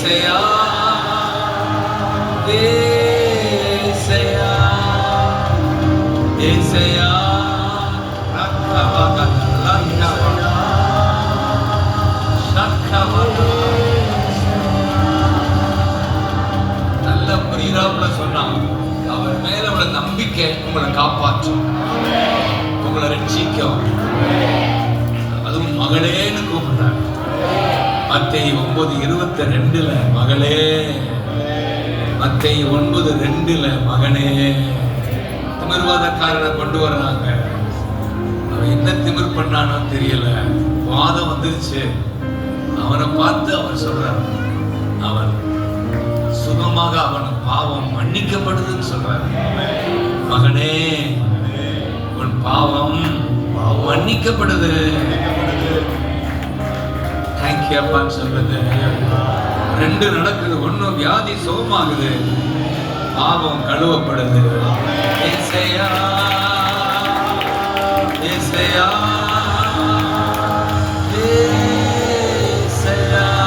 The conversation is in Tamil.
ஏசையா ஏசையா ஏசையா நல்ல புரியாமல சொன்னான். அவர் மேல உள்ள நம்பிக்கை உங்களை காப்பாற்றும், உங்களை ரட்சிக்கும். அதுவும் மகளேன்னு கூப்பிடுறாங்க. மத்தேயு 9:22 மகளே, மத்தேயு 9:2 மகனே. திமிர்வாதக்காரனை கொண்டு வர்றாங்க. அவன் என்ன திமிர் பண்ணானோ தெரியல, வாதம் வந்துருச்சு. அவனை பார்த்து அவர் சொல்றார், அவன் சுகமாக அவன் பாவம் மன்னிக்கப்படுதுன்னு சொல்றார். மகனே, உன் பாவம் மன்னிக்கப்படுது. தேங்க்யூ அப்பான்னு சொல்றது. ரெண்டு நடக்குது. ஒன்னும் வியாதி சுகமாகுது, பாவம் கழுவப்படுது.